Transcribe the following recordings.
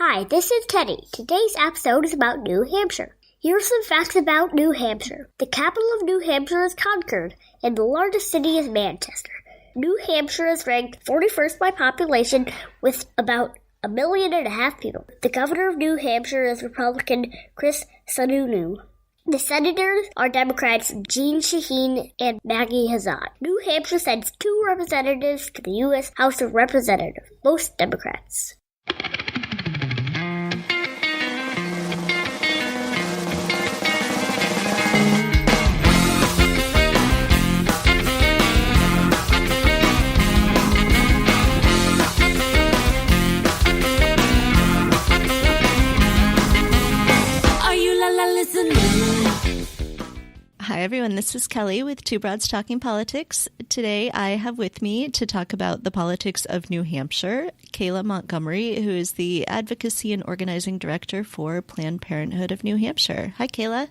Hi, this is Teddy. Today's episode is about New Hampshire. Here are some facts about New Hampshire. The capital of New Hampshire is Concord, and the largest city is Manchester. New Hampshire is ranked 41st by population with about 1.5 million people. The governor of New Hampshire is Republican Chris Sununu. The senators are Democrats Jeanne Shaheen and Maggie Hassan. New Hampshire sends 2 representatives to the U.S. House of Representatives, most Democrats. Hi, everyone. This is Kelly with Two Broads Talking Politics. Today, I have with me to talk about the politics of New Hampshire, Kayla Montgomery, who is the Advocacy and Organizing Director for Planned Parenthood of New Hampshire. Hi, Kayla.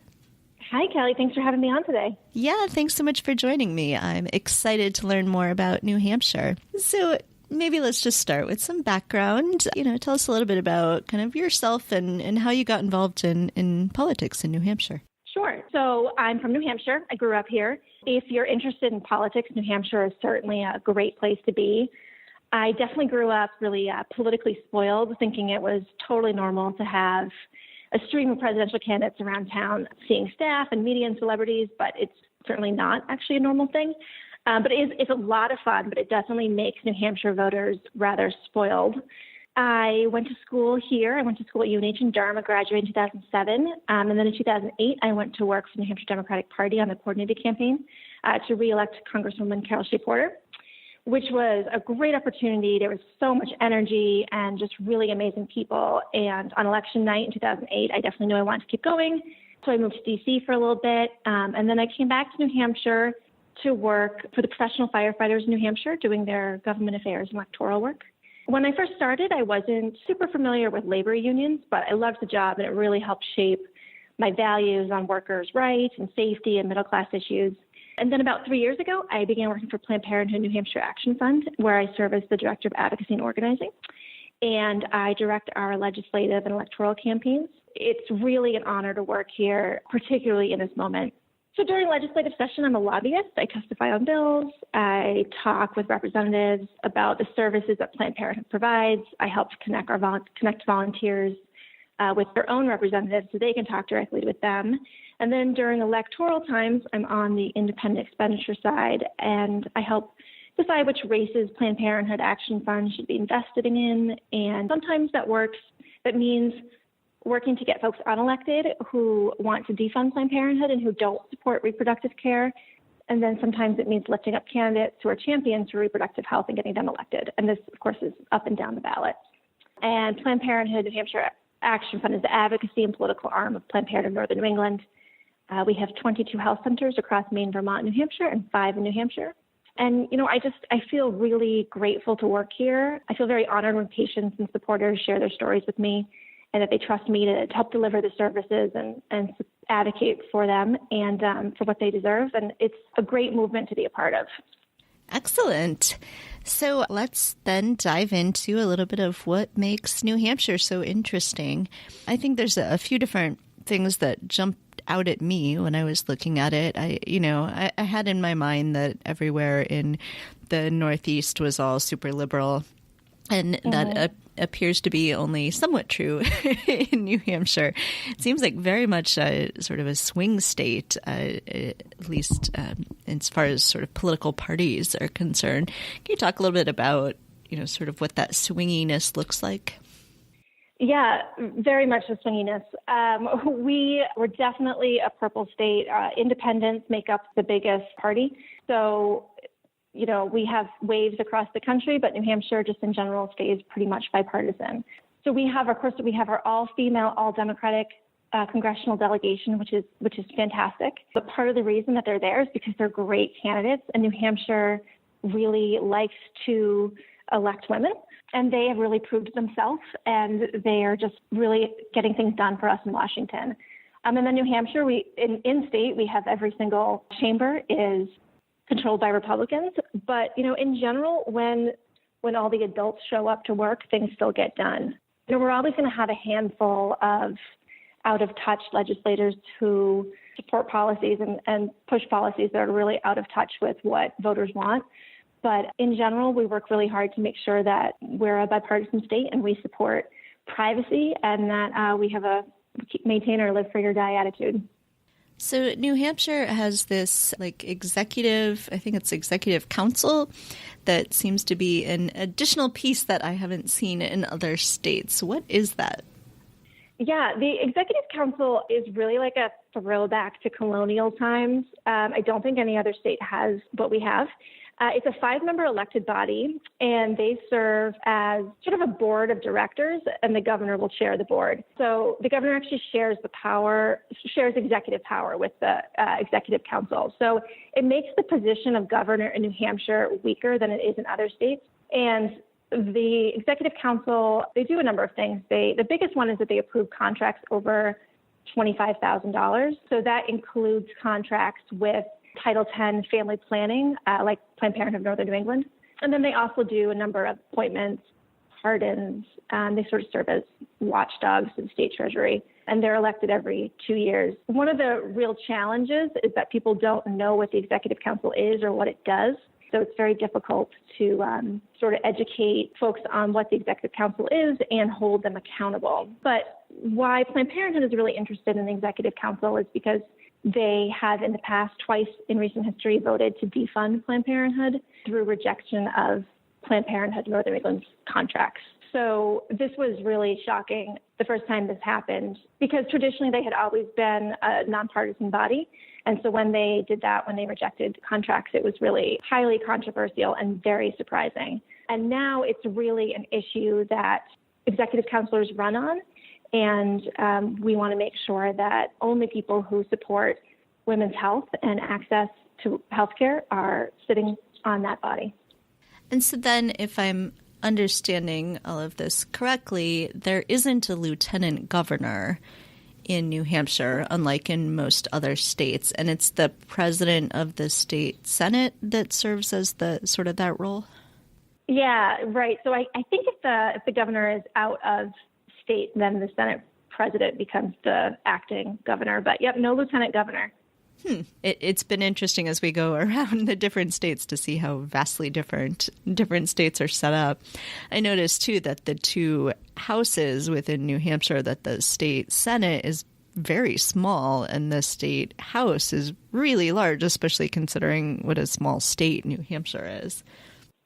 Hi, Kelly. Thanks for having me on today. Yeah, thanks so much for joining me. I'm excited to learn more about New Hampshire. So maybe let's just start with some background. Tell us a little bit about kind of yourself and how you got involved in politics in New Hampshire. Sure. So I'm from New Hampshire. I grew up here. If you're interested in politics, New Hampshire is certainly a great place to be. I definitely grew up really politically spoiled, thinking it was totally normal to have a stream of presidential candidates around town, seeing staff and media and celebrities, but it's certainly not actually a normal thing. But it's a lot of fun, but it definitely makes New Hampshire voters rather spoiled. I went to school here. I went to school at UNH in Durham. I graduated in 2007. And then in 2008, I went to work for the New Hampshire Democratic Party on the coordinated campaign to re-elect Congresswoman Carol Shea Porter, which was a great opportunity. There was so much energy and just really amazing people. And on election night in 2008, I definitely knew I wanted to keep going. So I moved to D.C. for a little bit. And then I came back to New Hampshire to work for the professional firefighters in New Hampshire, doing their government affairs and electoral work. When I first started, I wasn't super familiar with labor unions, but I loved the job, and it really helped shape my values on workers' rights and safety and middle-class issues. And then about 3 years ago, I began working for Planned Parenthood New Hampshire Action Fund, where I serve as the Director of Advocacy and Organizing, and I direct our legislative and electoral campaigns. It's really an honor to work here, particularly in this moment. So during legislative session, I'm a lobbyist. I testify on bills. I talk with representatives about the services that Planned Parenthood provides. I help connect volunteers with their own representatives so they can talk directly with them. And then during electoral times, I'm on the independent expenditure side, and I help decide which races Planned Parenthood Action Fund should be invested in. And sometimes that means working to get folks unelected who want to defund Planned Parenthood and who don't support reproductive care. And then sometimes it means lifting up candidates who are champions for reproductive health and getting them elected. And this, of course, is up and down the ballot. And Planned Parenthood New Hampshire Action Fund is the advocacy and political arm of Planned Parenthood Northern New England. We have 22 health centers across Maine, Vermont, New Hampshire, and 5 in New Hampshire. And, I feel really grateful to work here. I feel very honored when patients and supporters share their stories with me, and that they trust me to help deliver the services and advocate for them and for what they deserve. And it's a great movement to be a part of. Excellent. So let's then dive into a little bit of what makes New Hampshire so interesting. I think there's a few different things that jumped out at me when I was looking at it. I had in my mind that everywhere in the Northeast was all super liberal. And that appears to be only somewhat true in New Hampshire. It seems like very much sort of a swing state, at least as far as sort of political parties are concerned. Can you talk a little bit about, sort of what that swinginess looks like? Yeah, very much the swinginess. We were definitely a purple state. Independents make up the biggest party. So we have waves across the country, but New Hampshire just in general stays pretty much bipartisan. So we have our all-female, all-Democratic congressional delegation, which is fantastic. But part of the reason that they're there is because they're great candidates, and New Hampshire really likes to elect women, and they have really proved themselves, and they are just really getting things done for us in Washington. And then New Hampshire, in state, we have every single chamber is controlled by Republicans. But, in general, when all the adults show up to work, things still get done. we're always going to have a handful of out-of-touch legislators who support policies and push policies that are really out of touch with what voters want. But in general, we work really hard to make sure that we're a bipartisan state and we support privacy and that we maintain our live free or die attitude. So New Hampshire has this executive council that seems to be an additional piece that I haven't seen in other states. What is that? Yeah, the executive council is really like a throwback to colonial times. I don't think any other state has what we have. It's a 5-member elected body, and they serve as sort of a board of directors, and the governor will chair the board. So the governor actually shares executive power with the executive council. So it makes the position of governor in New Hampshire weaker than it is in other states. And the executive council, they do a number of things. The biggest one is that they approve contracts over $25,000. So that includes contracts with Title X family planning, like Planned Parenthood of Northern New England. And then they also do a number of appointments, pardons. They sort of serve as watchdogs to the state treasury, and they're elected every 2 years. One of the real challenges is that people don't know what the executive council is or what it does. So it's very difficult to sort of educate folks on what the executive council is and hold them accountable. But why Planned Parenthood is really interested in the executive council is because they have in the past twice in recent history voted to defund Planned Parenthood through rejection of Planned Parenthood Northern England's contracts. So this was really shocking the first time this happened because traditionally they had always been a nonpartisan body. And so when they did that, when they rejected contracts, it was really highly controversial and very surprising. And now it's really an issue that executive councilors run on. And we want to make sure that only people who support women's health and access to healthcare are sitting on that body. And so then if I'm understanding all of this correctly, there isn't a lieutenant governor in New Hampshire, unlike in most other states. And it's the president of the state senate that serves as the sort of that role? Yeah, right. So I think if the governor is out of state, then the Senate president becomes the acting governor. But yep, no lieutenant governor. It's been interesting as we go around the different states to see how vastly different states are set up. I noticed, too, that the two houses within New Hampshire, that the state Senate is very small and the state house is really large, especially considering what a small state New Hampshire is.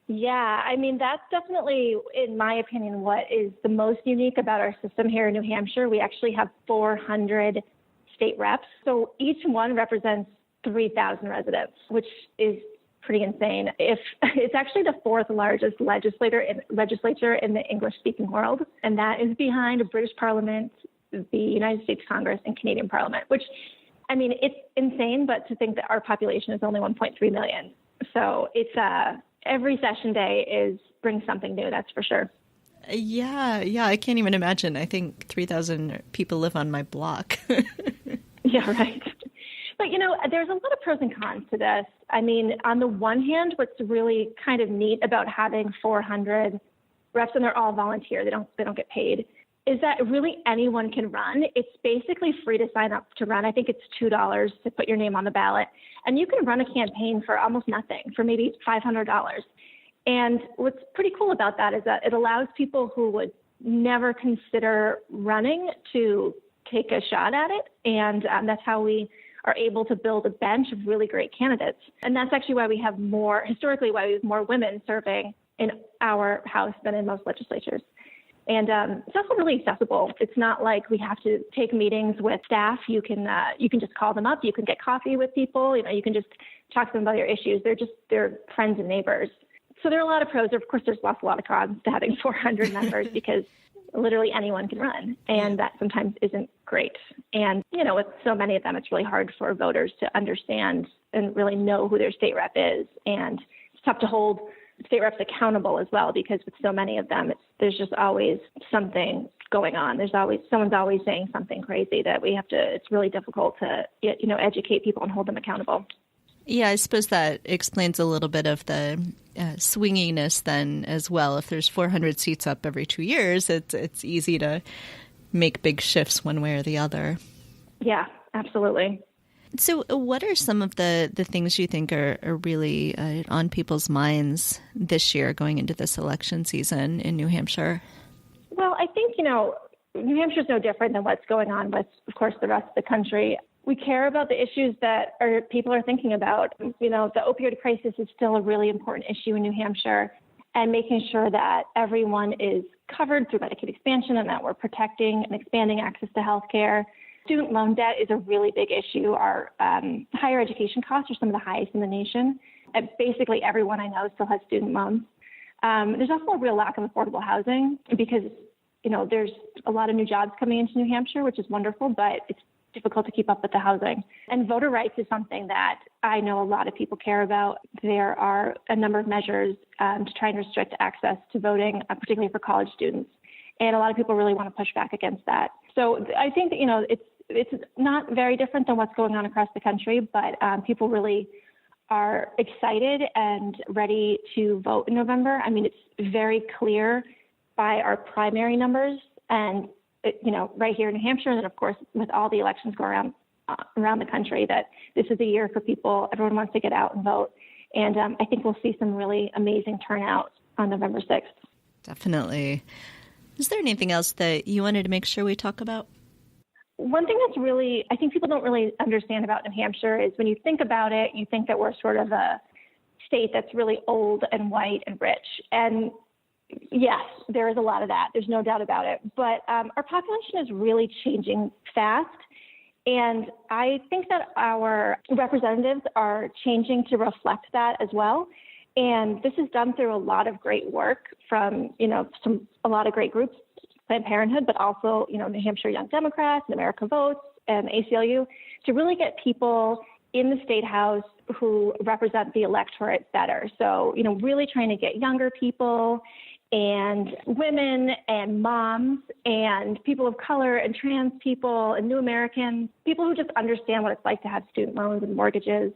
Yeah, I mean, that's definitely, in my opinion, what is the most unique about our system here in New Hampshire. We actually have 400 state reps. So each one represents 3,000 residents, which is pretty insane. It's actually the fourth largest legislature in the English-speaking world, and that is behind a British Parliament, the United States Congress, and Canadian Parliament, which, I mean, it's insane, but to think that our population is only 1.3 million. So it's every session day brings something new, that's for sure. Yeah, I can't even imagine. I think 3,000 people live on my block. Yeah, right. But, there's a lot of pros and cons to this. I mean, on the one hand, what's really kind of neat about having 400 reps, and they're all volunteer, they don't get paid, is that really anyone can run. It's basically free to sign up to run. I think it's $2 to put your name on the ballot. And you can run a campaign for almost nothing, for maybe $500. And what's pretty cool about that is that it allows people who would never consider running to take a shot at it. And that's how we are able to build a bench of really great candidates. And that's actually why we have historically why we have more women serving in our House than in most legislatures. And it's also really accessible. It's not like we have to take meetings with staff. You can just call them up. You can get coffee with people. You can just talk to them about your issues. They're friends and neighbors. So there are a lot of pros. Of course, there's a lot of cons to having 400 members because literally anyone can run, and that sometimes isn't great. And, with so many of them, it's really hard for voters to understand and really know who their state rep is. And it's tough to hold state reps accountable as well, because with so many of them, there's just always something going on. Someone's always saying something crazy that it's really difficult to, educate people and hold them accountable. Yeah, I suppose that explains a little bit of the swinginess then as well. If there's 400 seats up every 2 years, it's easy to make big shifts one way or the other. Yeah, absolutely. So what are some of the things you think are really on people's minds this year going into this election season in New Hampshire? Well, I think, New Hampshire is no different than what's going on with, of course, the rest of the country. We care about the issues that people are thinking about. The opioid crisis is still a really important issue in New Hampshire, and making sure that everyone is covered through Medicaid expansion and that we're protecting and expanding access to health care. Student loan debt is a really big issue. Our higher education costs are some of the highest in the nation. And basically, everyone I know still has student loans. There's also a real lack of affordable housing because, there's a lot of new jobs coming into New Hampshire, which is wonderful, but it's difficult to keep up with the housing. And voter rights is something that I know a lot of people care about. There are a number of measures to try and restrict access to voting, particularly for college students. And a lot of people really want to push back against that. So I think that, it's not very different than what's going on across the country, but people really are excited and ready to vote in November. I mean, it's very clear by our primary numbers and, right here in New Hampshire, and then, of course, with all the elections going around the country, that this is a year for people. Everyone wants to get out and vote. And I think we'll see some really amazing turnout on November 6th. Definitely. Is there anything else that you wanted to make sure we talk about? One thing that's really, I think people don't really understand about New Hampshire is when you think about it, you think that we're sort of a state that's really old and white and rich. And yes, there is a lot of that. There's no doubt about it. But our population is really changing fast. And I think that our representatives are changing to reflect that as well. And this is done through a lot of great work from, a lot of great groups, Planned Parenthood, but also, New Hampshire Young Democrats and America Votes and ACLU, to really get people in the State House who represent the electorate better. So, really trying to get younger people and women and moms and people of color and trans people and new Americans, people who just understand what it's like to have student loans and mortgages.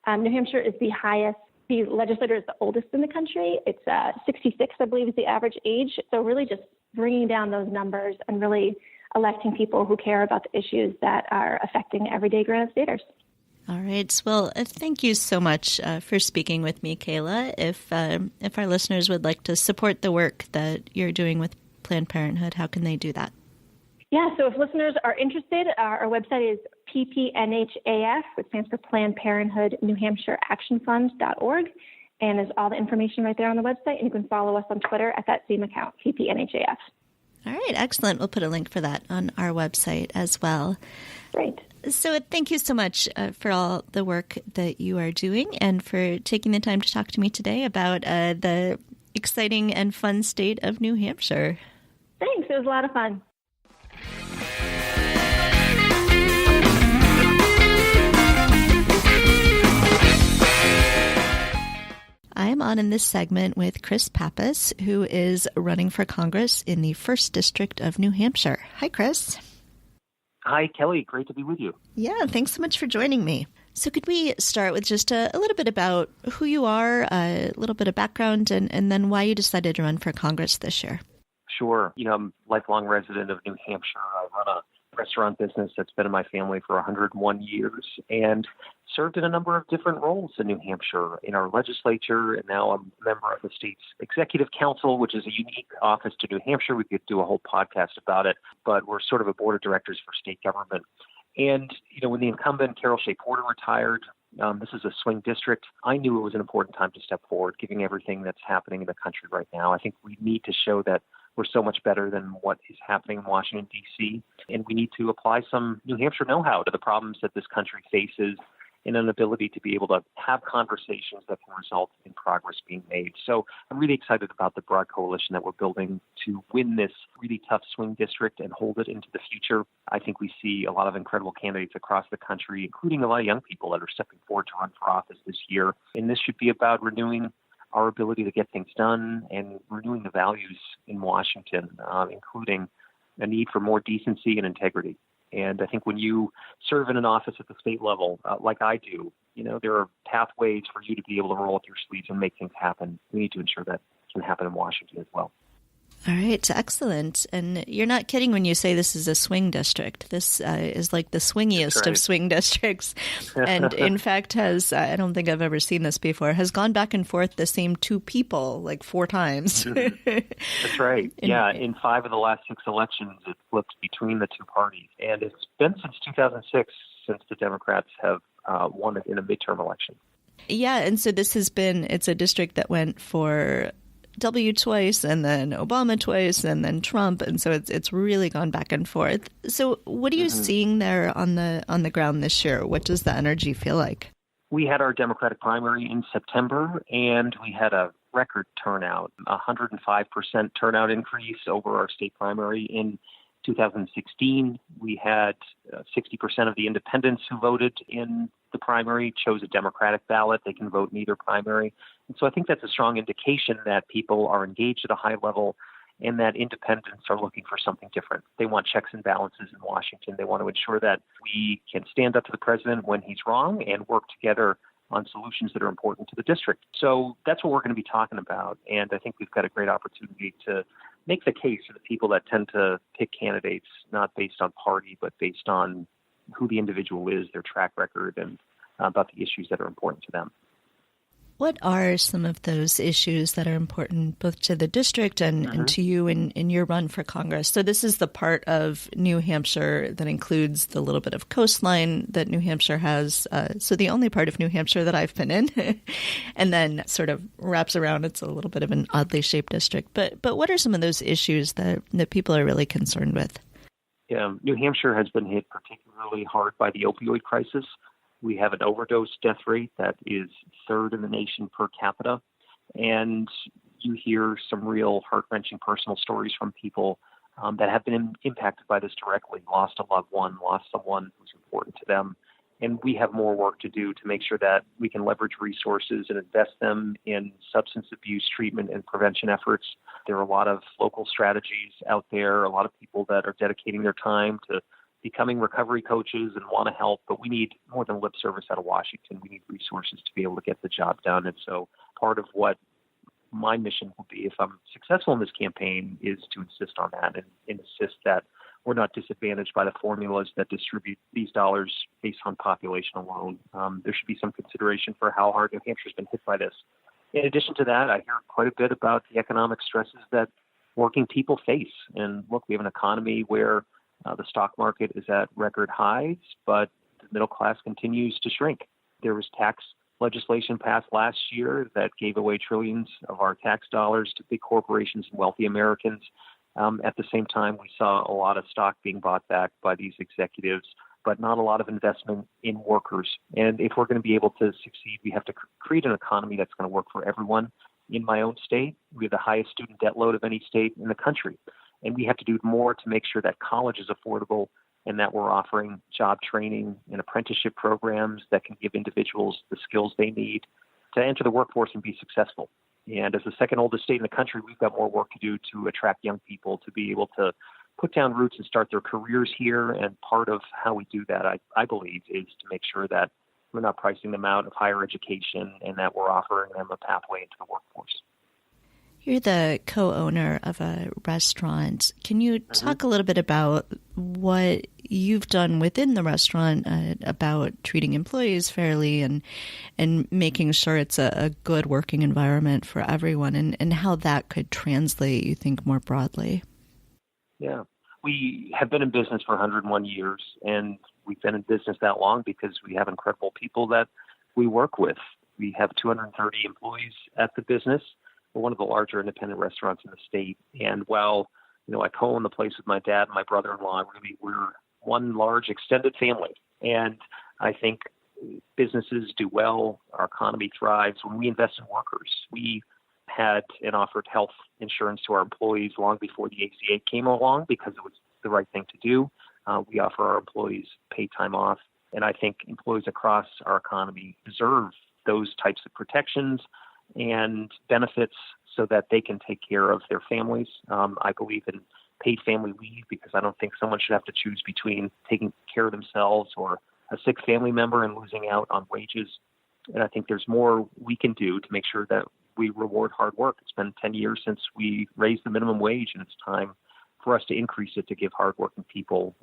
New Hampshire is the legislature is the oldest in the country. It's 66, I believe, is the average age. So really just bringing down those numbers and really electing people who care about the issues that are affecting everyday Granite Staters. All right. Well, thank you so much for speaking with me, Kayla. If our listeners would like to support the work that you're doing with Planned Parenthood, how can they do that? Yeah, so if listeners are interested, our website is PPNHAF, which stands for Planned Parenthood New Hampshire Action Fund.org. And there's all the information right there on the website. And you can follow us on Twitter at that same account, PPNHAF. All right, excellent. We'll put a link for that on our website as well. Great. So thank you so much for all the work that you are doing and for taking the time to talk to me today about the exciting and fun state of New Hampshire. Thanks. It was a lot of fun. I'm on in this segment with Chris Pappas, who is running for Congress in the 1st District of New Hampshire. Hi, Chris. Hi, Kelly. Great to be with you. Yeah, thanks so much for joining me. So could we start with just a little bit about who you are, a little bit of background, and then why you decided to run for Congress this year? Sure. I'm a lifelong resident of New Hampshire. I run a restaurant business that's been in my family for 101 years and served in a number of different roles in New Hampshire in our legislature, and now I'm a member of the state's executive council, which is a unique office to New Hampshire. We could do a whole podcast about it, but we're sort of a board of directors for state government. And, when the incumbent Carol Shea Porter retired, this is a swing district, I knew it was an important time to step forward, given everything that's happening in the country right now. I think we need to show that we're so much better than what is happening in Washington, D.C., and we need to apply some New Hampshire know-how to the problems that this country faces and an ability to be able to have conversations that can result in progress being made. So I'm really excited about the broad coalition that we're building to win this really tough swing district and hold it into the future. I think we see a lot of incredible candidates across the country, including a lot of young people that are stepping forward to run for office this year. And this should be about renewing our ability to get things done and renewing the values in Washington, including a need for more decency and integrity. And I think when you serve in an office at the state level, like I do, there are pathways for you to be able to roll up your sleeves and make things happen. We need to ensure that can happen in Washington as well. All right, excellent. And you're not kidding when you say this is a swing district. This is like the swingiest of swing districts. And in fact I don't think I've ever seen this before, has gone back and forth the same two people like 4 times. That's right. In 5 of the last 6 elections, it flipped between the two parties. And it's been since 2006 since the Democrats have won it in a midterm election. Yeah, and so it's a district that went for W twice and then Obama twice and then Trump, and so it's really gone back and forth. So what are you seeing there on the ground this year? What does the energy feel like? We had our Democratic primary in September, and we had a record turnout, 105% turnout increase over our state primary. In 2016, we had 60% of the independents who voted in the primary chose a Democratic ballot. They can vote in either primary. And so I think that's a strong indication that people are engaged at a high level and that independents are looking for something different. They want checks and balances in Washington. They want to ensure that we can stand up to the president when he's wrong and work together on solutions that are important to the district. So that's what we're going to be talking about. And I think we've got a great opportunity to make the case for the people that tend to pick candidates not based on party, but based on who the individual is, their track record, and about the issues that are important to them. What are some of those issues that are important both to the district and to you in your run for Congress? So this is the part of New Hampshire that includes the little bit of coastline that New Hampshire has. So the only part of New Hampshire that I've been in, and then sort of wraps around. It's a little bit of an oddly shaped district. But what are some of those issues that people are really concerned with? Yeah, New Hampshire has been hit particularly hard by the opioid crisis. We have an overdose death rate that is 3rd in the nation per capita. And you hear some real heart-wrenching personal stories from people that have been impacted by this directly, lost a loved one, lost someone who's important to them. And we have more work to do to make sure that we can leverage resources and invest them in substance abuse treatment and prevention efforts. There are a lot of local strategies out there, a lot of people that are dedicating their time to becoming recovery coaches and want to help, but we need more than lip service out of Washington. We need resources to be able to get the job done. And so part of what my mission will be, if I'm successful in this campaign, is to insist on that and insist that we're not disadvantaged by the formulas that distribute these dollars based on population alone. There should be some consideration for how hard New Hampshire's been hit by this. In addition to that, I hear quite a bit about the economic stresses that working people face. And look, we have an economy where the stock market is at record highs, but the middle class continues to shrink. There was tax legislation passed last year that gave away trillions of our tax dollars to big corporations and wealthy Americans. At the same time, we saw a lot of stock being bought back by these executives, but not a lot of investment in workers. And if we're going to be able to succeed, we have to create an economy that's going to work for everyone. In my own state, we have the highest student debt load of any state in the country. And we have to do more to make sure that college is affordable and that we're offering job training and apprenticeship programs that can give individuals the skills they need to enter the workforce and be successful. And as the second oldest state in the country, we've got more work to do to attract young people to be able to put down roots and start their careers here. And part of how we do that, I believe, is to make sure that we're not pricing them out of higher education and that we're offering them a pathway into the workforce. You're the co-owner of a restaurant. Can you talk a little bit about what you've done within the restaurant about treating employees fairly and making sure it's a good working environment for everyone and how that could translate, you think, more broadly? Yeah. We have been in business for 101 years, and we've been in business that long because we have incredible people that we work with. We have 230 employees at the business. We're one of the larger independent restaurants in the state. And while, I co-own the place with my dad and my brother-in-law, really, we're one large extended family. And I think businesses do well. Our economy thrives when we invest in workers. We had and offered health insurance to our employees long before the ACA came along because it was the right thing to do. We offer our employees paid time off. And I think employees across our economy deserve those types of protections and benefits so that they can take care of their families. I believe in paid family leave, because I don't think someone should have to choose between taking care of themselves or a sick family member and losing out on wages. And I think there's more we can do to make sure that we reward hard work. It's been 10 years since we raised the minimum wage, and it's time for us to increase it to give hardworking people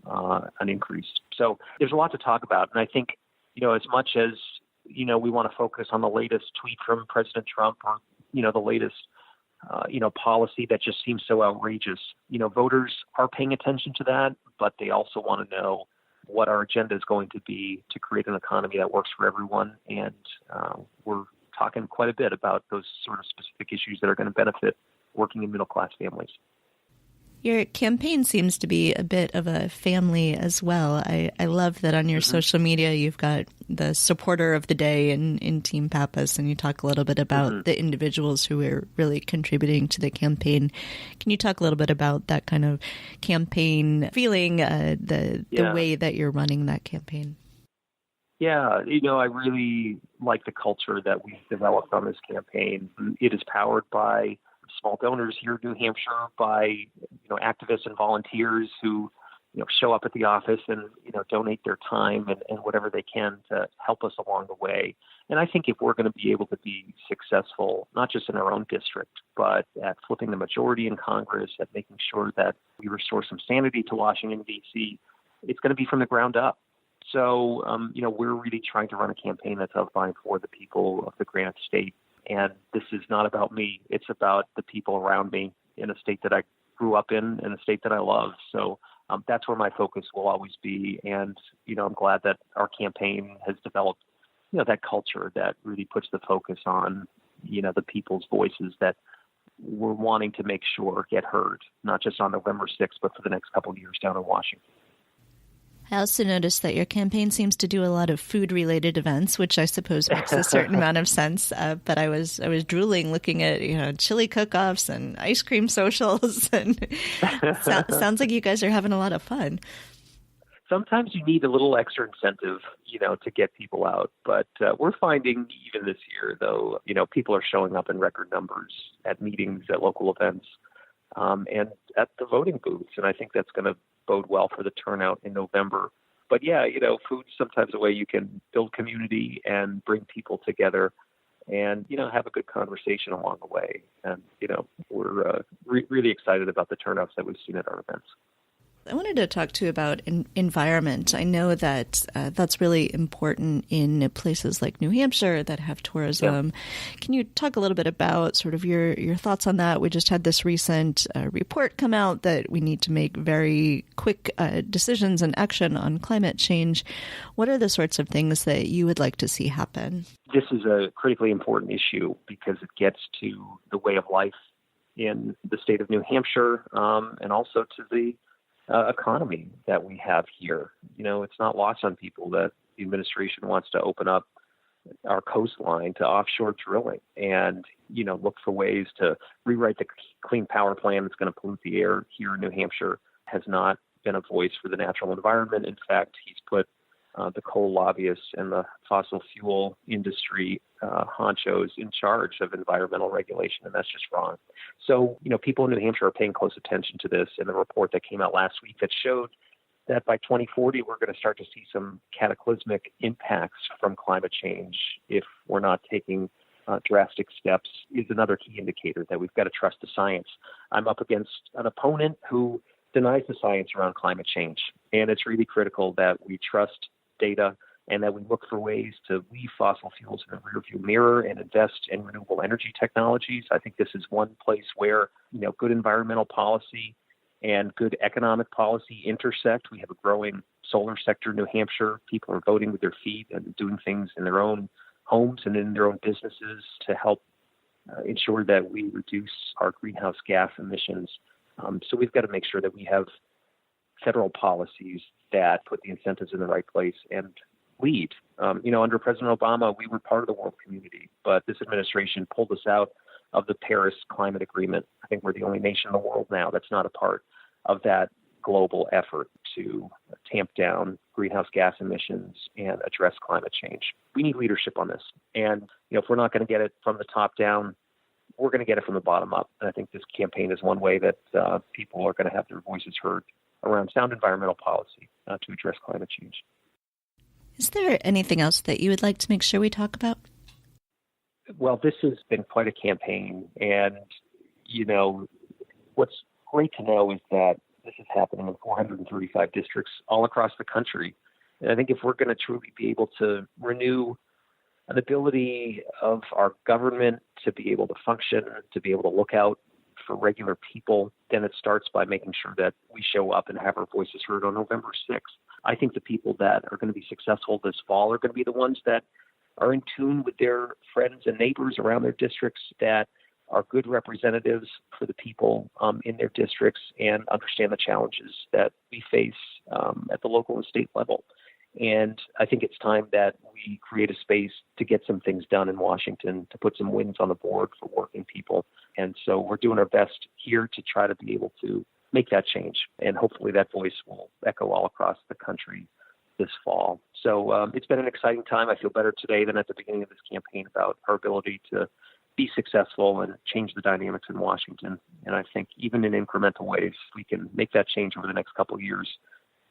an increase. So there's a lot to talk about. And I think, as much as, we want to focus on the latest tweet from President Trump or, the latest, policy that just seems so outrageous, voters are paying attention to that, but they also want to know what our agenda is going to be to create an economy that works for everyone. And we're talking quite a bit about those sort of specific issues that are going to benefit working and middle-class families. Your campaign seems to be a bit of a family as well. I love that on your social media you've got the supporter of the day in Team Pappas, and you talk a little bit about the individuals who are really contributing to the campaign. Can you talk a little bit about that kind of campaign feeling, the way that you're running that campaign? Yeah, I really like the culture that we've developed on this campaign. It is powered by small donors here in New Hampshire, by activists and volunteers who show up at the office and donate their time and whatever they can to help us along the way. And I think if we're going to be able to be successful, not just in our own district, but at flipping the majority in Congress, at making sure that we restore some sanity to Washington, D.C., it's going to be from the ground up. So, we're really trying to run a campaign that's outlined for the people of the Granite State. And this is not about me. It's about the people around me in a state that I grew up in a state that I love. So that's where my focus will always be. And, I'm glad that our campaign has developed, that culture that really puts the focus on, the people's voices that we're wanting to make sure get heard, not just on November 6th, but for the next couple of years down in Washington. I also noticed that your campaign seems to do a lot of food-related events, which I suppose makes a certain amount of sense. But I was drooling looking at chili cook-offs and ice cream socials, and sounds like you guys are having a lot of fun. Sometimes you need a little extra incentive, to get people out. But we're finding even this year, though, people are showing up in record numbers at meetings, at local events, and at the voting booths. And I think that's going to bode well for the turnout in November. But yeah, food's sometimes a way you can build community and bring people together and, have a good conversation along the way. And, we're really excited about the turnouts that we've seen at our events. I wanted to talk to you about environment. I know that that's really important in places like New Hampshire that have tourism. Yeah. Can you talk a little bit about sort of your thoughts on that? We just had this recent report come out that we need to make very quick decisions and action on climate change. What are the sorts of things that you would like to see happen? This is a critically important issue because it gets to the way of life in the state of New Hampshire and also to the economy that we have here. It's not lost on people that the administration wants to open up our coastline to offshore drilling and, look for ways to rewrite the Clean Power Plan that's going to pollute the air here in New Hampshire. Has not been a voice for the natural environment. In fact, he's put the coal lobbyists and the fossil fuel industry honchos in charge of environmental regulation, and that's just wrong. So, people in New Hampshire are paying close attention to this, and the report that came out last week that showed that by 2040, we're going to start to see some cataclysmic impacts from climate change if we're not taking drastic steps is another key indicator that we've got to trust the science. I'm up against an opponent who denies the science around climate change, and it's really critical that we trust data and that we look for ways to leave fossil fuels in the rearview mirror and invest in renewable energy technologies. I think this is one place where, good environmental policy and good economic policy intersect. We have a growing solar sector in New Hampshire. People are voting with their feet and doing things in their own homes and in their own businesses to help ensure that we reduce our greenhouse gas emissions. So we've got to make sure that we have federal policies that put the incentives in the right place and lead. Under President Obama, we were part of the world community, but this administration pulled us out of the Paris Climate Agreement. I think we're the only nation in the world now that's not a part of that global effort to tamp down greenhouse gas emissions and address climate change. We need leadership on this. And, if we're not going to get it from the top down, we're going to get it from the bottom up. And I think this campaign is one way that people are going to have their voices heard around sound environmental policy to address climate change. Is there anything else that you would like to make sure we talk about? Well, this has been quite a campaign. And, what's great to know is that this is happening in 435 districts all across the country. And I think if we're going to truly be able to renew an ability of our government to be able to function, to be able to look out for regular people, then it starts by making sure that we show up and have our voices heard on November 6th. I think the people that are going to be successful this fall are going to be the ones that are in tune with their friends and neighbors around their districts, that are good representatives for the people in their districts and understand the challenges that we face at the local and state level. And I think it's time that we create a space to get some things done in Washington, to put some wins on the board for working people. And so we're doing our best here to try to be able to make that change. And hopefully that voice will echo all across the country this fall. So it's been an exciting time. I feel better today than at the beginning of this campaign about our ability to be successful and change the dynamics in Washington. And I think even in incremental ways, we can make that change over the next couple of years.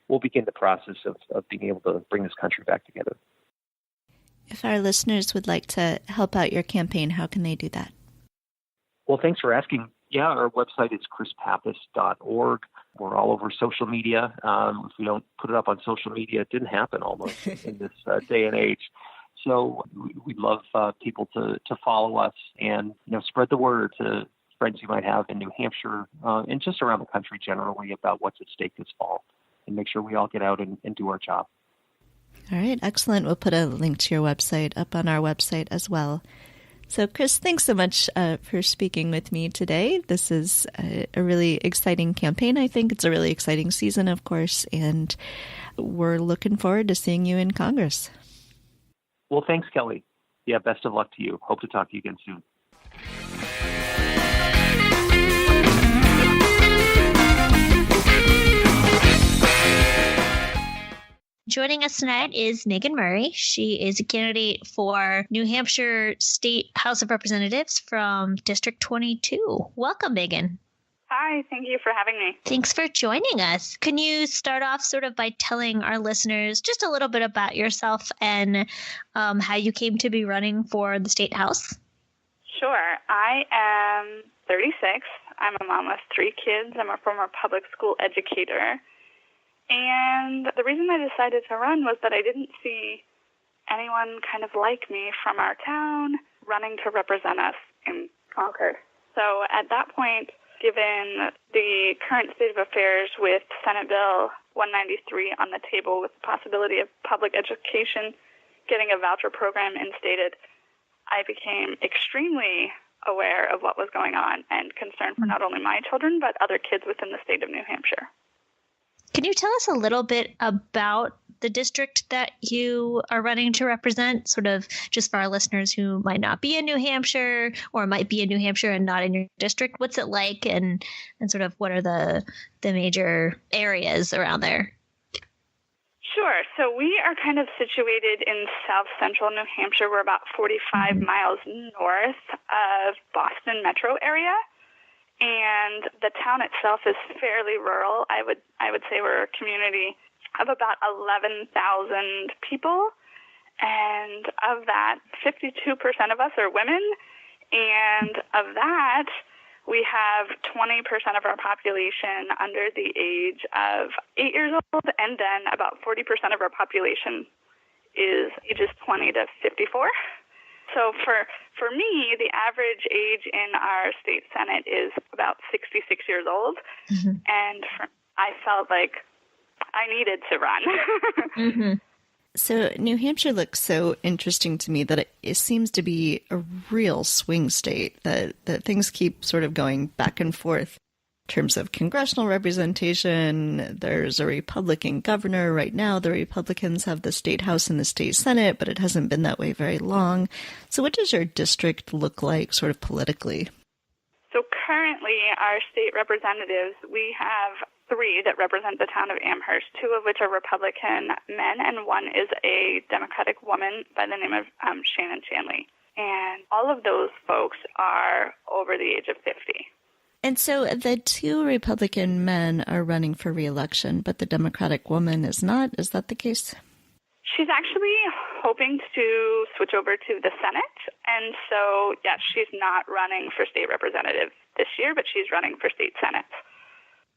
We'll begin the process of being able to bring this country back together. If our listeners would like to help out your campaign, how can they do that? Well, thanks for asking. Yeah, our website is chrispappas.org. We're all over social media. If we don't put it up on social media, it didn't happen almost in this day and age. So we'd love people to follow us and spread the word to friends you might have in New Hampshire and just around the country generally about what's at stake this fall, and make sure we all get out and do our job. All right, excellent. We'll put a link to your website up on our website as well. So, Chris, thanks so much for speaking with me today. This is a really exciting campaign, I think. It's a really exciting season, of course, and we're looking forward to seeing you in Congress. Well, thanks, Kelly. Yeah, best of luck to you. Hope to talk to you again soon. Joining us tonight is Megan Murray. She is a candidate for New Hampshire State House of Representatives from District 22. Welcome, Megan. Hi, thank you for having me. Thanks for joining us. Can you start off sort of by telling our listeners just a little bit about yourself and how you came to be running for the State House? Sure. I am 36. I'm a mom with 3 kids. I'm a former public school educator. And the reason I decided to run was that I didn't see anyone kind of like me from our town running to represent us in Concord. So at that point, given the current state of affairs with Senate Bill 193 on the table with the possibility of public education getting a voucher program instated, I became extremely aware of what was going on and concerned for not only my children, but other kids within the state of New Hampshire. Can you tell us a little bit about the district that you are running to represent, sort of just for our listeners who might not be in New Hampshire or might be in New Hampshire and not in your district? What's it like and sort of what are the major areas around there? Sure. So we are kind of situated in south central New Hampshire. We're about 45 miles north of Boston metro area. And the town itself is fairly rural. I would say we're a community of about 11,000 people. And of that, 52% of us are women. And of that, we have 20% of our population under the age of 8 years old. And then about 40% of our population is ages 20 to 54. So for me, the average age in our state Senate is about 66 years old, and I felt like I needed to run. So New Hampshire looks so interesting to me that it seems to be a real swing state, that things keep sort of going back and forth. In terms of congressional representation, there's a Republican governor right now. The Republicans have the state house and the state senate, but it hasn't been that way very long. So what does your district look like sort of politically? So currently our state representatives, we have 3 that represent the town of Amherst, 2 of which are Republican men, and 1 is a Democratic woman by the name of Shannon Shanley. and all of those folks are over the age of 50. And so the two Republican men are running for re-election, but the Democratic woman is not. Is that the case? She's actually hoping to switch over to the Senate. And so, yes, she's not running for state representative this year, but she's running for state Senate.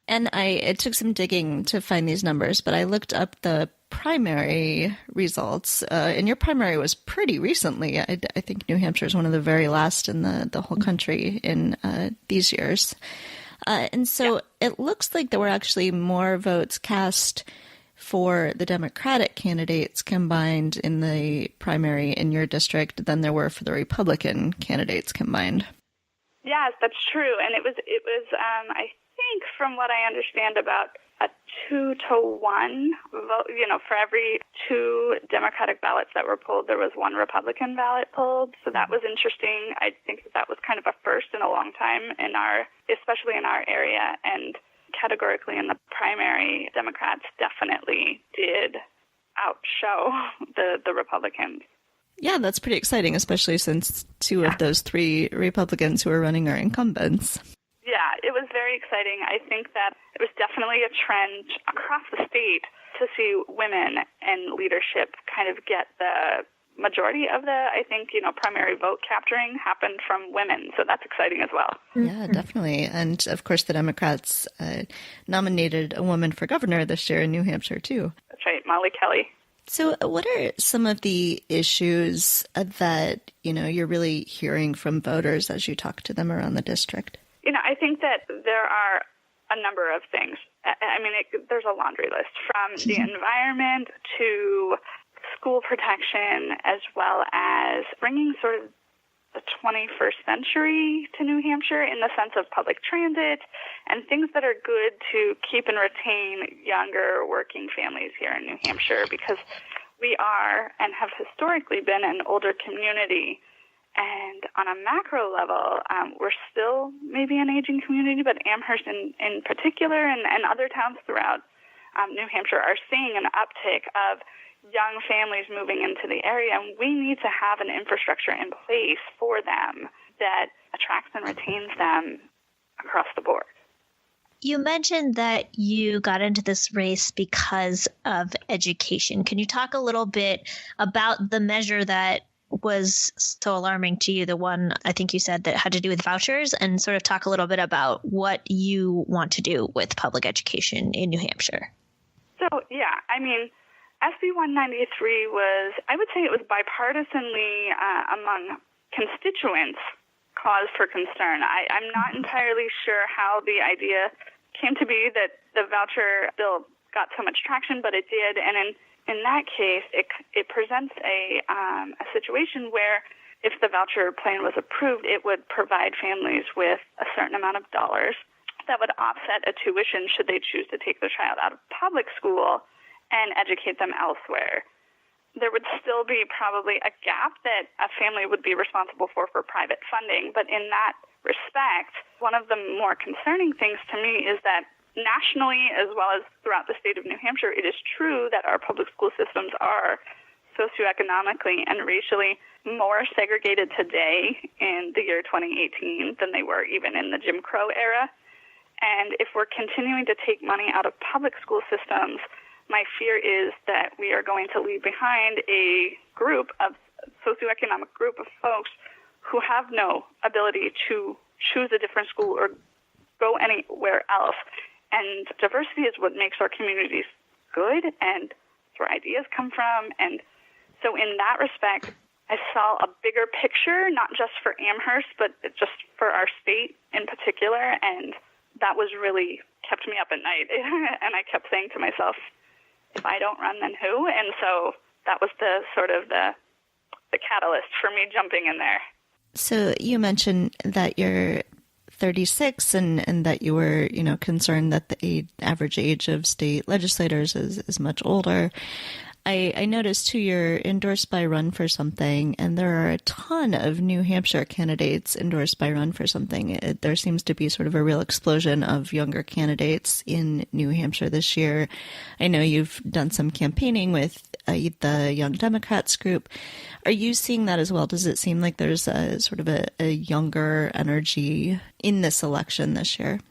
And it took some digging to find these numbers, but I looked up the primary results, and your primary was pretty recently. I think New Hampshire is one of the very last in the whole country in these years. And so It looks like there were actually more votes cast for the Democratic candidates combined in the primary in your district than there were for the Republican candidates combined. Yes, that's true. And it was I think, from what I understand, about a 2-to-1 vote. For every 2 Democratic ballots that were pulled, there was 1 Republican ballot pulled. So that was interesting. I think that was kind of a first in a long time especially in our area. And categorically in the primary, Democrats definitely did outshow the Republicans. Yeah, that's pretty exciting, especially since 2 of those 3 Republicans who are running are incumbents. Yeah, it was very exciting. I think that it was definitely a trend across the state to see women in leadership kind of get the majority of the, primary vote capturing happened from women. So that's exciting as well. Yeah, definitely. And of course, the Democrats nominated a woman for governor this year in New Hampshire, too. That's right, Molly Kelly. So what are some of the issues that, you're really hearing from voters as you talk to them around the district? I think that there are a number of things. There's a laundry list, from the environment to school protection, as well as bringing sort of the 21st century to New Hampshire in the sense of public transit and things that are good to keep and retain younger working families here in New Hampshire, because we are and have historically been an older community. And on a macro level, we're still maybe an aging community, but Amherst in particular and other towns throughout New Hampshire are seeing an uptick of young families moving into the area. And we need to have an infrastructure in place for them that attracts and retains them across the board. You mentioned that you got into this race because of education. Can you talk a little bit about the measure that was so alarming to you, the one I think you said that had to do with vouchers, and sort of talk a little bit about what you want to do with public education in New Hampshire? So, SB 193 I would say it was bipartisanly among constituents cause for concern. I'm not entirely sure how the idea came to be that the voucher bill got so much traction, but it did. And in that case, it presents a situation where if the voucher plan was approved, it would provide families with a certain amount of dollars that would offset a tuition should they choose to take their child out of public school and educate them elsewhere. There would still be probably a gap that a family would be responsible for private funding, but in that respect, one of the more concerning things to me is that nationally, as well as throughout the state of New Hampshire, it is true that our public school systems are socioeconomically and racially more segregated today in the year 2018 than they were even in the Jim Crow era. And if we're continuing to take money out of public school systems, my fear is that we are going to leave behind a socioeconomic group of folks who have no ability to choose a different school or go anywhere else. And diversity is what makes our communities good, and it's where ideas come from. And so in that respect, I saw a bigger picture, not just for Amherst, but just for our state in particular. And that was really kept me up at night. And I kept saying to myself, if I don't run, then who? And so that was the catalyst for me jumping in there. So you mentioned that you're 36 and that you were, concerned that the average age of state legislators is much older. I noticed too you're endorsed by Run for Something, and there are a ton of New Hampshire candidates endorsed by Run for Something. There seems to be sort of a real explosion of younger candidates in New Hampshire this year. I know you've done some campaigning with the Young Democrats group. Are you seeing that as well? Does it seem like there's a sort of a younger energy in this election this year?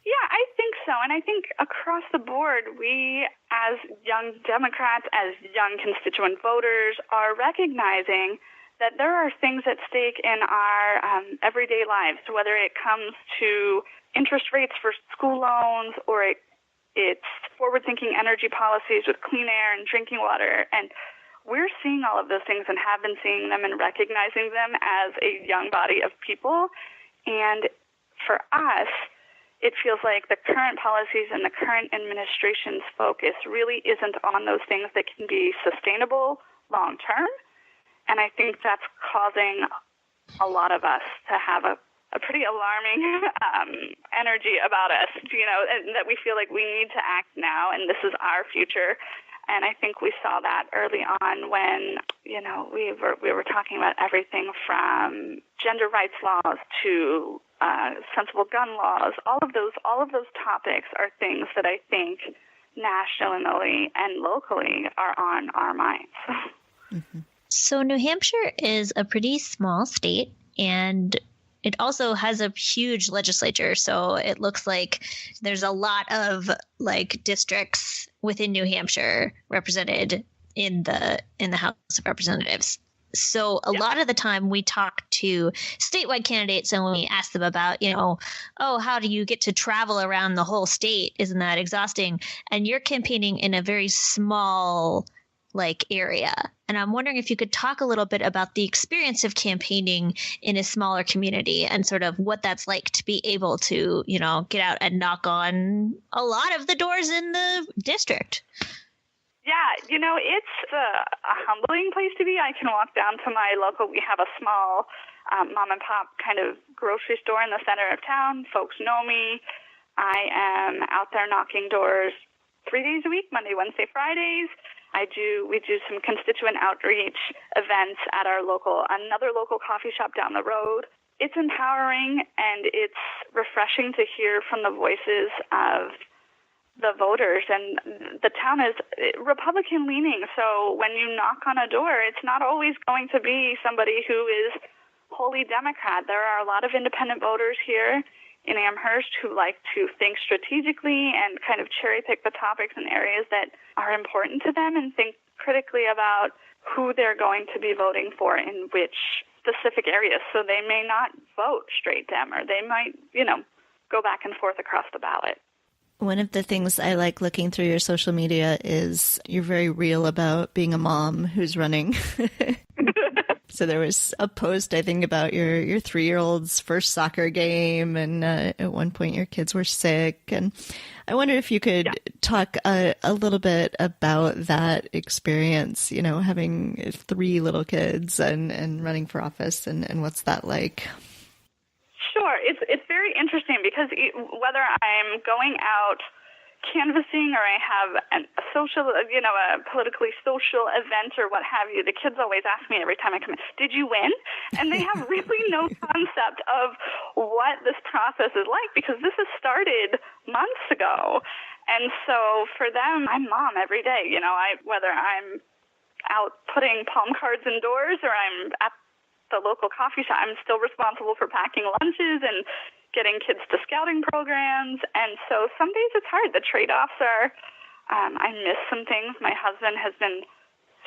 Yeah, I think so. And I think across the board, we as young Democrats, as young constituent voters, are recognizing that there are things at stake in our everyday lives, whether it comes to interest rates for school loans or it's forward-thinking energy policies with clean air and drinking water. And we're seeing all of those things and have been seeing them and recognizing them as a young body of people. And for us, it feels like the current policies and the current administration's focus really isn't on those things that can be sustainable long-term. And I think that's causing a lot of us to have a pretty alarming energy about us, and that we feel like we need to act now, and this is our future. And I think we saw that early on when, we were talking about everything from gender rights laws to sensible gun laws. All of those topics are things that I think nationally and locally are on our minds. Mm-hmm. So New Hampshire is a pretty small state, and it also has a huge legislature. So it looks like there's a lot of districts within New Hampshire represented in the House of Representatives. So a lot of the time we talk to statewide candidates and we ask them about, how do you get to travel around the whole state? Isn't that exhausting? And you're campaigning in a very small area. And I'm wondering if you could talk a little bit about the experience of campaigning in a smaller community and sort of what that's like to be able to, get out and knock on a lot of the doors in the district. Yeah, it's a humbling place to be. I can walk down to my local, we have a small mom and pop kind of grocery store in the center of town. Folks know me. I am out there knocking doors 3 days a week, Monday, Wednesday, Fridays. We do some constituent outreach events at another local coffee shop down the road. It's empowering and it's refreshing to hear from the voices of the voters, and the town is Republican leaning. So when you knock on a door, it's not always going to be somebody who is wholly Democrat. There are a lot of independent voters here in Amherst who like to think strategically and kind of cherry pick the topics and areas that are important to them and think critically about who they're going to be voting for in which specific areas. So they may not vote straight Dem, or they might, go back and forth across the ballot. One of the things I like looking through your social media is you're very real about being a mom who's running. So there was a post, I think, about your 3-year-old's first soccer game, and at one point your kids were sick. And I wondered if you could talk a little bit about that experience, having 3 little kids and running for office, and what's that like? Sure. It's very interesting because whether I'm going out canvassing or I have a social, a politically social event or what have you, the kids always ask me every time I come in, did you win? And they have really no concept of what this process is like because this has started months ago. And so for them, I'm mom every day. Whether I'm out putting palm cards indoors or I'm at the local coffee shop, I'm still responsible for packing lunches and getting kids to scouting programs. And so some days it's hard. The trade-offs are, I miss some things. My husband has been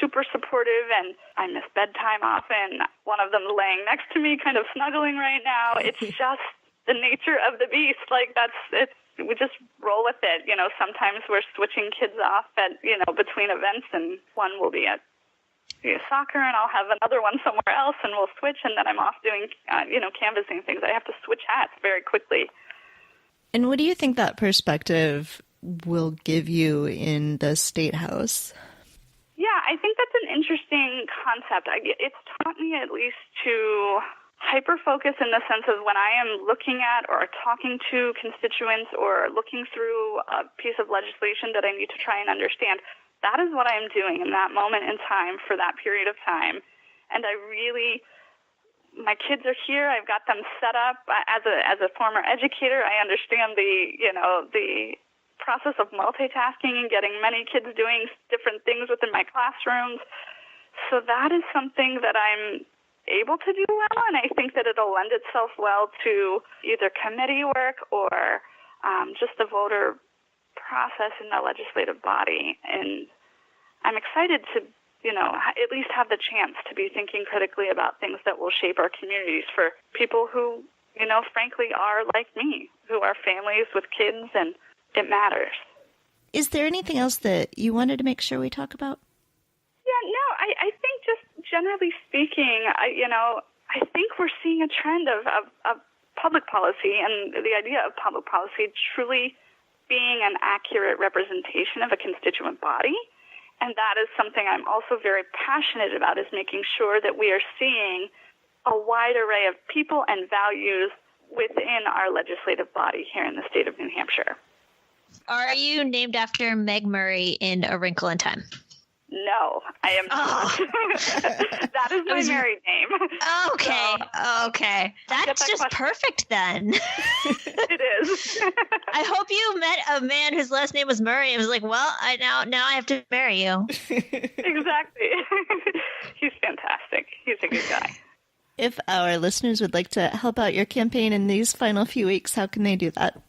super supportive and I miss bedtime often. One of them laying next to me, kind of snuggling right now. It's just the nature of the beast. We just roll with it. Sometimes we're switching kids off at, between events, and one will be at soccer and I'll have another one somewhere else and we'll switch, and then I'm off doing, canvassing things. I have to switch hats very quickly. And what do you think that perspective will give you in the State House? Yeah, I think that's an interesting concept. It's taught me at least to hyper-focus in the sense of when I am looking at or talking to constituents or looking through a piece of legislation that I need to try and understand, that is what I am doing in that moment in time for that period of time. And my kids are here. I've got them set up. As a former educator, I understand the process of multitasking and getting many kids doing different things within my classrooms. So that is something that I'm able to do well, and I think that it'll lend itself well to either committee work or just the voter process in the legislative body. And I'm excited to, at least have the chance to be thinking critically about things that will shape our communities for people who, frankly are like me, who are families with kids, and it matters. Is there anything else that you wanted to make sure we talk about? Yeah, no, I think just generally speaking, I think we're seeing a trend of public policy, and the idea of public policy truly being an accurate representation of a constituent body. And that is something I'm also very passionate about, is making sure that we are seeing a wide array of people and values within our legislative body here in the state of New Hampshire. Are you named after Meg Murray in A Wrinkle in Time? No, I am not. That is my married name. Okay, okay. That's just perfect then. It is. I hope you met a man whose last name was Murray and was like, well, now I have to marry you. Exactly. He's fantastic. He's a good guy. If our listeners would like to help out your campaign in these final few weeks, how can they do that?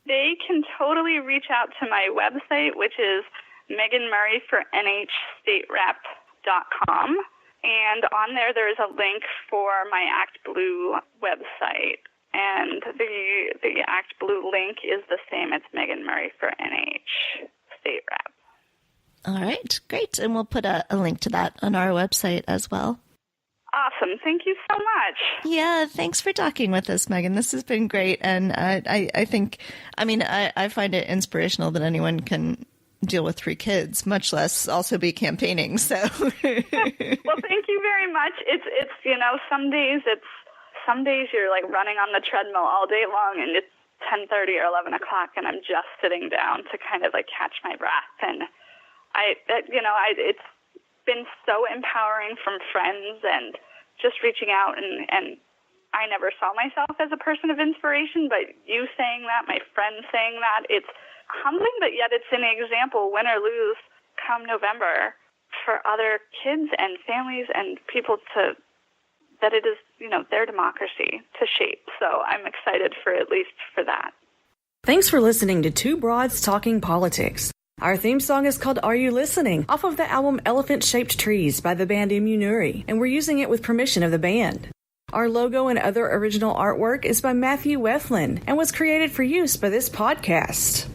They can totally reach out to my website, which is meganmurrayforNHStateRep.com. And on there is a link for my Act Blue website. And the Act Blue link is the same. It's Megan Murray for NH State Rep. All right, great. And we'll put a link to that on our website as well. Awesome. Thank you so much. Yeah, thanks for talking with us, Megan. This has been great. And I think, I find it inspirational that anyone can deal with 3 kids, much less also be campaigning. So, well, thank you very much. It's some days you're like running on the treadmill all day long, and it's 10:30 or 11 o'clock, and I'm just sitting down to kind of like catch my breath. And it's been so empowering from friends and just reaching out, and I never saw myself as a person of inspiration, but you saying that, my friend saying that, it's humbling, but yet it's an example, win or lose, come November, for other kids and families and people that it is, their democracy to shape. So I'm excited at least for that. Thanks for listening to Two Broads Talking Politics. Our theme song is called Are You Listening? Off of the album Elephant-Shaped Trees by the band Immunuri, and we're using it with permission of the band. Our logo and other original artwork is by Matthew Wethlin and was created for use by this podcast.